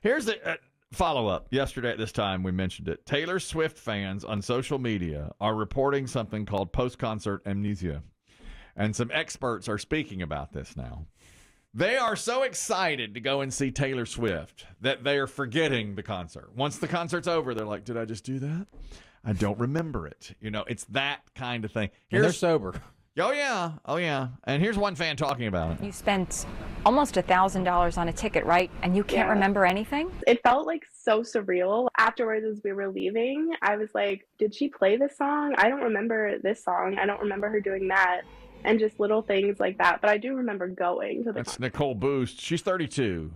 Here's the follow-up. Yesterday at this time, we mentioned it. Taylor Swift fans on social media are reporting something called post-concert amnesia. And some experts are speaking about this now. They are so excited to go and see Taylor Swift that they are forgetting the concert. Once the concert's over, they're like, did I just do that? I don't remember it. You know, it's that kind of thing. And they're sober. Oh, yeah. Oh, yeah. And here's one fan talking about it. You spent almost $1,000 on a ticket, right? And you can't remember anything? It felt like so surreal. Afterwards, as we were leaving, I was like, did she play this song? I don't remember this song. I don't remember her doing that. And just little things like that. But I do remember going to the concert. Nicole Boost. She's 32.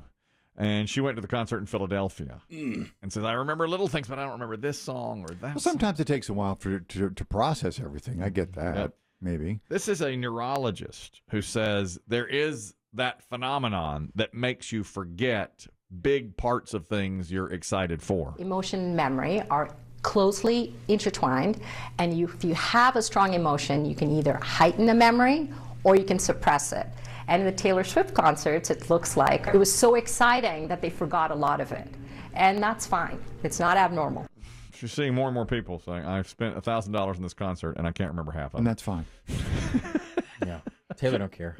And she went to the concert in Philadelphia and says, I remember little things, but I don't remember this song or that. Well, sometimes it takes a while to process everything. I get that. Yep. Maybe. This is a neurologist who says there is that phenomenon that makes you forget big parts of things you're excited for. Emotion and memory are closely intertwined, and if you have a strong emotion, you can either heighten the memory or you can suppress it. And in the Taylor Swift concerts, it looks like it was so exciting that they forgot a lot of it. And that's fine. It's not abnormal. She's seeing more and more people saying, I've spent $1,000 in this concert and I can't remember half of it. And that's fine. Yeah. Taylor don't care.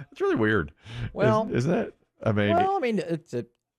It's really weird. Well, isn't it? I mean,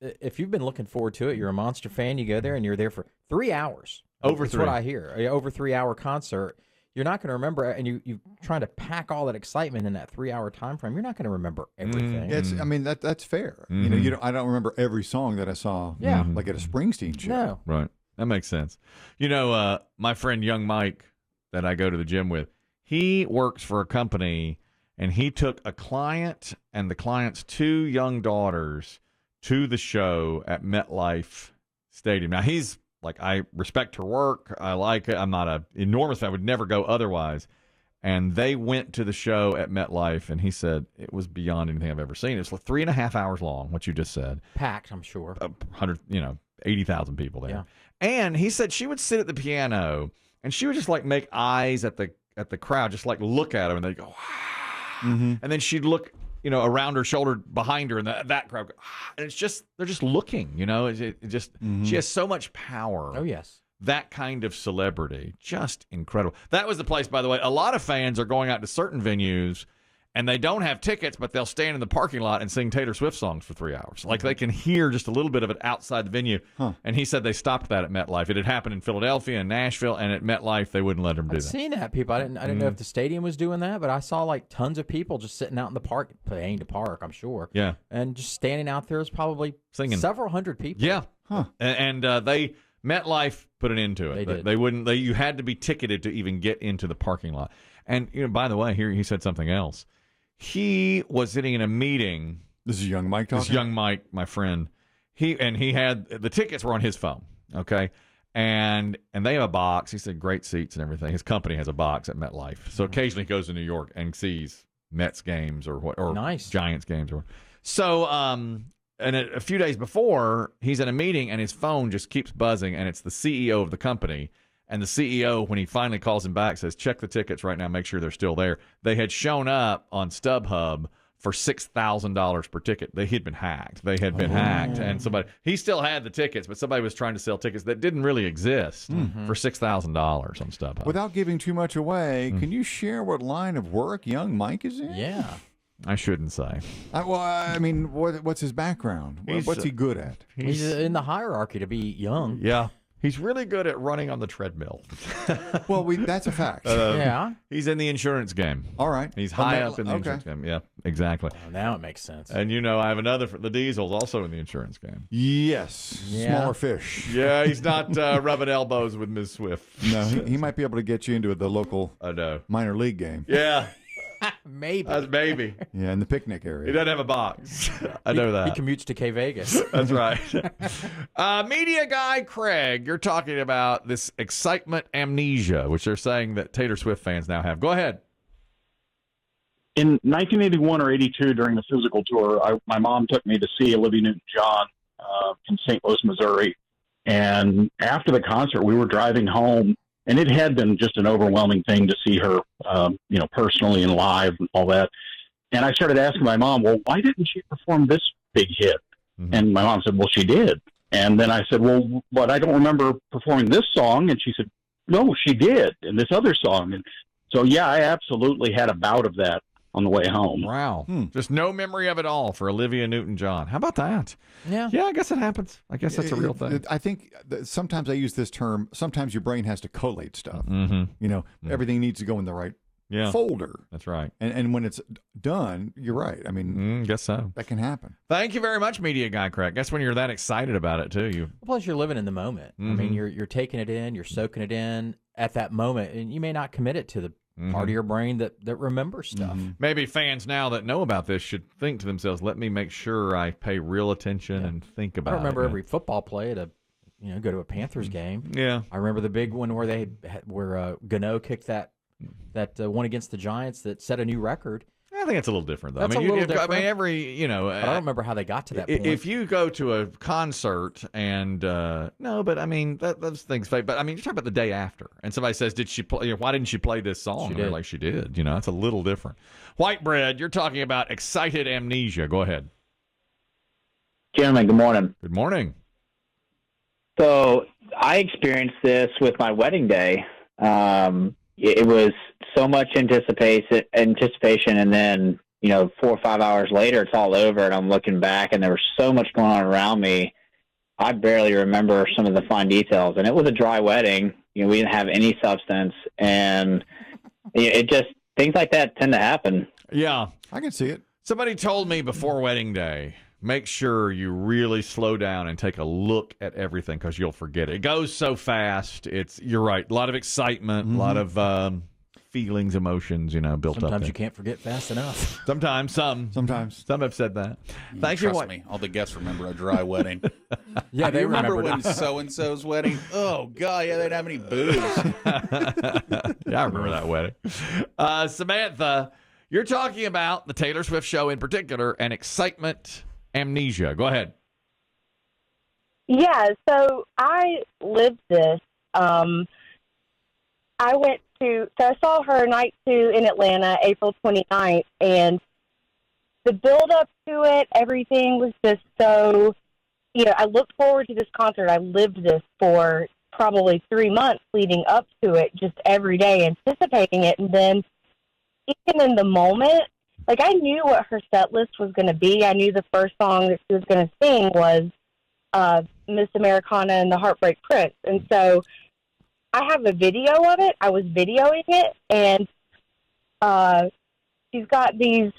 if you've been looking forward to it, you're a Monster fan, you go there and you're there for 3 hours. That's what I hear. Over 3 hour concert. You're not going to remember, and you're trying to pack all that excitement in that 3 hour time frame. You're not going to remember everything. That's fair. You know, I don't remember every song that I saw. Like at a Springsteen show. No, right. That makes sense. You know, my friend Young Mike that I go to the gym with, he works for a company, and he took a client and the client's 2 young daughters to the show at MetLife Stadium. Now, he's like, I respect her work. I like it. I'm not an enormous fan. I would never go otherwise. And they went to the show at MetLife, and he said it was beyond anything I've ever seen. It's like 3.5 hours long, what you just said. Packed, I'm sure. 80,000 people there. Yeah. And he said she would sit at the piano, and she would just like make eyes at the crowd, just like look at them, and they'd go, and then she'd look, around her shoulder behind her, and that crowd go, and it's just, they're just looking, she has so much power. Oh, yes. That kind of celebrity, just incredible. That was the place, by the way. A lot of fans are going out to certain venues, and they don't have tickets, but they'll stand in the parking lot and sing Taylor Swift songs for 3 hours. Like, they can hear just a little bit of it outside the venue. And he said they stopped that at MetLife. It had happened in Philadelphia and Nashville, and at MetLife, they wouldn't let them do that. I've seen that, people. I didn't know if the stadium was doing that, but I saw, like, tons of people just sitting out in the park, paying to park, I'm sure. Yeah. And just standing out there is probably singing. Several hundred people. Yeah. And MetLife put an end to it. They did. They wouldn't. You had to be ticketed to even get into the parking lot. And, by the way, here he said something else. He was sitting in a meeting. This is Young Mike talking? This is Young Mike, my friend. He had the tickets were on his phone, okay? And they have a box. He said great seats and everything. His company has a box at MetLife. So occasionally he goes to New York and sees Mets games or nice. Giants games. So and a few days before, he's in a meeting and his phone just keeps buzzing, and it's the CEO of the company. And the CEO, when he finally calls him back, says, check the tickets right now, make sure they're still there. They had shown up on StubHub for $6,000 per ticket. They had been hacked. And he still had the tickets, but somebody was trying to sell tickets that didn't really exist for $6,000 on StubHub. Without giving too much away, can you share what line of work Young Mike is in? Yeah. I shouldn't say. What's his background? What's he good at? He's in the hierarchy to be young. Yeah. He's really good at running on the treadmill. Well, that's a fact. Yeah. He's in the insurance game. All right. He's high up in the insurance game. Yeah, exactly. Oh, now it makes sense. And I have another, the Diesel's also in the insurance game. Yes. Yeah. Smaller fish. Yeah, he's not rubbing elbows with Ms. Swift. No, he might be able to get you into the local minor league game. Yeah. Maybe. Maybe. Yeah, in the picnic area. He doesn't have a box. I know that. He commutes to Vegas. That's right. Media guy Craig, you're talking about this excitement amnesia, which they're saying that Taylor Swift fans now have. Go ahead. In 1981 or 82, during the physical tour, my mom took me to see Olivia Newton-John in St. Louis, Missouri. And after the concert, we were driving home, and it had been just an overwhelming thing to see her, personally and live and all that. And I started asking my mom, well, why didn't she perform this big hit? And my mom said, well, she did. And then I said, well, but I don't remember performing this song. And she said, no, she did, and this other song. And so, yeah, I absolutely had a bout of that on the way home. Wow. Just no memory of it all for Olivia Newton-John. How about that? Yeah. Yeah, I guess it happens. I guess that's a real thing. I think sometimes I use this term, sometimes your brain has to collate stuff. Everything needs to go in the right folder. That's right. And when it's done, you're right. I mean, guess so. That can happen. Thank you very much, Media Guy Craig. Guess when you're that excited about it, too. Plus, you're living in the moment. I mean, you're taking it in, you're soaking it in at that moment, and you may not commit it to the part of your brain that remembers stuff. Maybe fans now that know about this should think to themselves, let me make sure I pay real attention and think about it. I remember every football play at go to a Panthers game. Yeah. I remember the big one where Gano kicked that one against the Giants that set a new record. I think it's a little different, though. That's a little different. I mean, but I don't remember how they got to that point. If you go to a concert and no, but I mean those things fade. But I mean, you're talking about the day after, and somebody says, "Did she play? Why didn't she play this song?" She They're did. like, she did. It's a little different. White Bread, you're talking about excited amnesia. Go ahead, Gentlemen, good morning. Good morning. So I experienced this with my wedding day. It was so much anticipation, and then 4 or 5 hours later, it's all over, and I'm looking back, and there was so much going on around me. I barely remember some of the fine details, and it was a dry wedding. We didn't have any substance, and it just things like that tend to happen. Yeah, I can see it. Somebody told me before wedding day, make sure you really slow down and take a look at everything because you'll forget it. It goes so fast. You're right. A lot of excitement, a lot of feelings, emotions, built up. Sometimes you can't forget fast enough. Sometimes some have said that. Thank you. Trust me, all the guests remember a dry wedding. Yeah, they remember remember when so-and-so's wedding? Oh, God, yeah, they didn't have any booze. Yeah, I remember that wedding. Samantha, you're talking about the Taylor Swift show in particular and excitement amnesia. Go ahead. Yeah, so I lived this. I saw her night 2 in Atlanta, April 29th, and the build up to it, everything was just so, I looked forward to this concert. I lived this for probably 3 months leading up to it, just every day anticipating it. And then even in the moment, I knew what her set list was going to be. I knew the first song that she was going to sing was Miss Americana and the Heartbreak Prince. And so I have a video of it. I was videoing it, and she's got the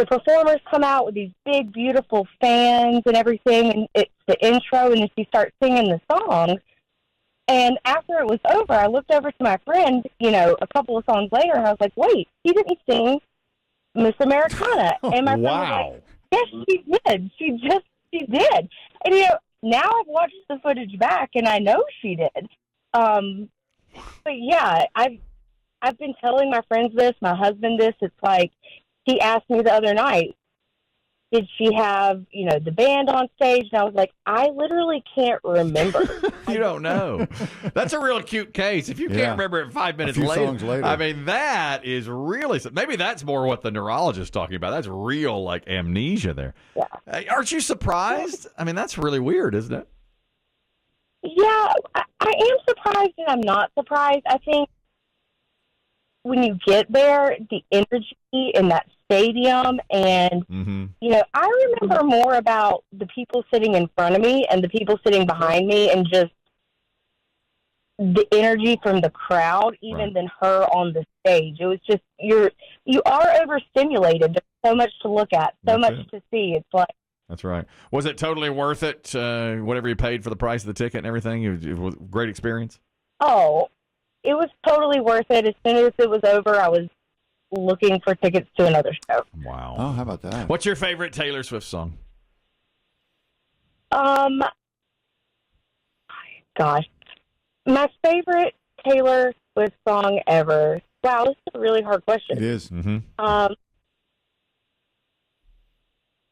performers come out with these big, beautiful fans and everything, and it's the intro, and then she starts singing the song. And after it was over, I looked over to my friend, a couple of songs later, and I was like, wait, she didn't sing Miss Americana. And my friend was like, yes, she did. She did. And, now I've watched the footage back, and I know she did. But yeah, I've been telling my friends this, my husband this. It's like he asked me the other night, did she have, the band on stage? And I was like, I literally can't remember. You don't know. That's a real cute case. If you can't remember it 5 minutes songs later. I mean, that is really, maybe that's more what the neurologist is talking about. That's real, amnesia there. Yeah. Aren't you surprised? I mean, that's really weird, isn't it? Yeah, I am surprised and I'm not surprised. I think when you get there, the energy in that stadium and, I remember more about the people sitting in front of me and the people sitting behind me and just the energy from the crowd, even than her on the stage. It was just, you are overstimulated. There's so much to look at, so much to see. It's like, that's right. Was it totally worth it, whatever you paid for the price of the ticket and everything? It was a great experience? Oh, it was totally worth it. As soon as it was over, I was looking for tickets to another show. Wow. Oh, how about that? What's your favorite Taylor Swift song? Gosh. My favorite Taylor Swift song ever. Wow, this is a really hard question. It is.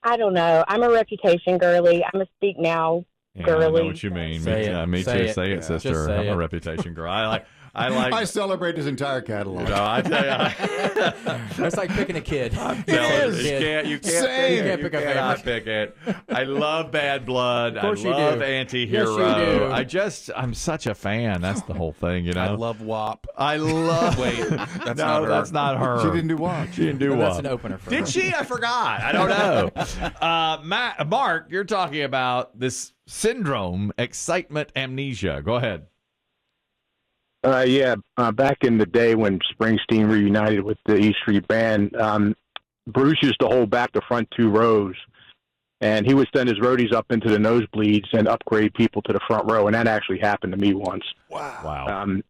I don't know. I'm a Reputation girly. I'm a Speak Now girly. I know what you mean. Me too, sister. I'm a Reputation girl. I celebrate his entire catalog. I tell you, It's like picking a kid. you can't Same. pick a cannot favorite. pick it. I love Bad Blood. I course you love do. Anti-Hero. Yes, you do. I'm such a fan. That's the whole thing, you know. I love WAP. I love. Wait, that's no, not her. that's not her. She didn't do what? She didn't do No, what? that's an opener for her. Did she? I forgot. I don't know. Mark, you're talking about this syndrome, excitement, amnesia. Go ahead. Back in the day when Springsteen reunited with the E Street Band, Bruce used to hold back the front 2 rows, and he would send his roadies up into the nosebleeds and upgrade people to the front row, and that actually happened to me once. Wow.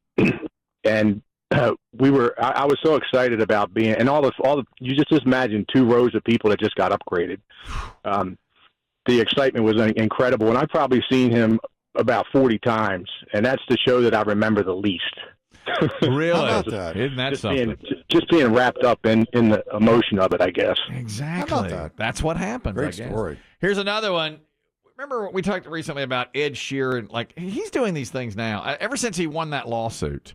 And I was so excited about being, and all the you just imagine 2 rows of people that just got upgraded. The excitement was incredible, and I've probably seen him about 40 times, and that's the show that I remember the least. Really? How about that? Isn't that something? Just being wrapped up in the emotion of it, I guess. Exactly. How about that? That's what happens. Great I guess. story. Here's another one. Remember we talked recently about Ed Sheeran? Like, he's doing these things now. Ever since he won that lawsuit,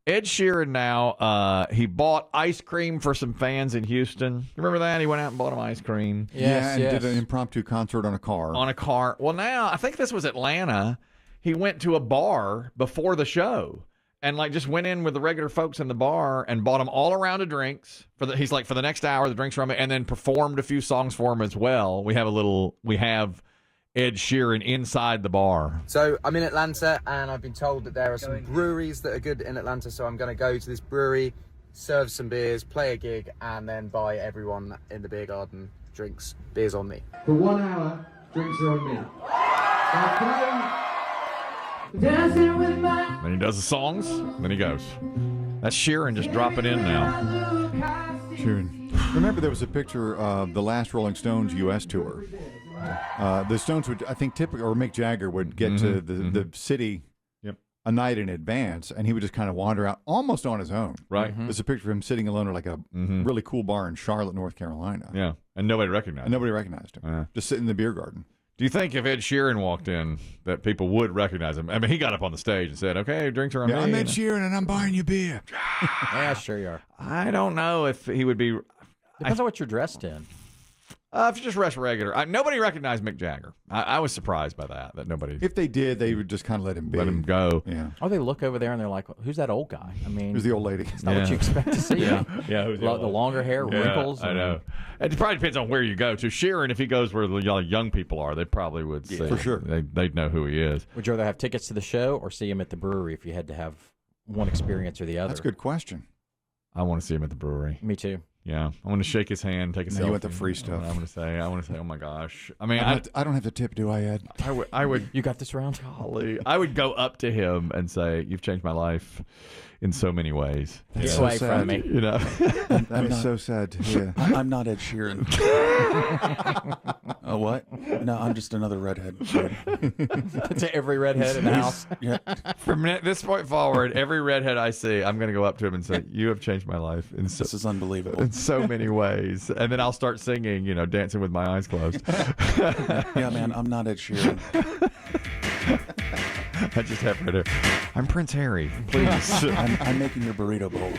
Ed Sheeran now, he bought ice cream for some fans in Houston. You remember that? He went out and bought them ice cream. Yes, and did an impromptu concert on a car. On a car. Well, now, I think this was Atlanta. He went to a bar before the show and like just went in with the regular folks in the bar and bought them all a round of drinks for the next hour, the drinks from it, and then performed a few songs for him as well. We have Ed Sheeran inside the bar. So I'm in Atlanta, and I've been told that there are some breweries that are good in Atlanta, so I'm going to go to this brewery, serve some beers, play a gig, and then buy everyone in the beer garden drinks. Beers on me. For 1 hour, drinks are on me. Then he does the songs, then he goes. That's Sheeran just dropping in now. Sheeran. Remember there was a picture of the last Rolling Stones U.S. tour. The Stones would, I think, typically, or Mick Jagger would get to the city a night in advance, and he would just kind of wander out almost on his own. Right. There's a picture of him sitting alone at like a really cool bar in Charlotte, North Carolina. Yeah, and nobody recognized him. Just sitting in the beer garden. Do you think if Ed Sheeran walked in that people would recognize him? I mean, he got up on the stage and said, okay, drinks are on me. I'm Ed Sheeran, and I'm buying you beer. Yeah, sure you are. I don't know if he would be... Depends on what you're dressed in. If you just dress regular. Nobody recognized Mick Jagger. I was surprised by that nobody... If they did, they would just kind of let him be. Let him go. Yeah. Oh, they look over there and they're like, who's that old guy? I mean... Who's the old lady? It's not what you expect to see. Yeah. Who's the longer hair, wrinkles. I know. It probably depends on where you go. To Sheeran, if he goes where the young people are, they probably would say... For sure. They'd know who he is. Would you rather have tickets to the show or see him at the brewery if you had to have one experience or the other? That's a good question. I want to see him at the brewery. Me too. Yeah, I want to shake his hand, take a selfie. You want the free stuff. I want to say, oh my gosh. I mean, I don't have the tip, do I, Ed? I would. You got this round? Golly, I would go up to him and say, "You've changed my life in so many ways." Get away from me. You know, That'd be so sad to hear. I'm not Ed Sheeran. Oh, what? No, I'm just another redhead. To every redhead in the house. Yeah. from this point forward, every redhead I see, I'm going to go up to him and say, "You have changed my life in This is unbelievable. in so many ways," and then I'll start singing, "Dancing with My Eyes Closed." Yeah, man, I'm not Ed Sheeran. I just have right here. I'm Prince Harry. Please. I'm making your burrito bowl.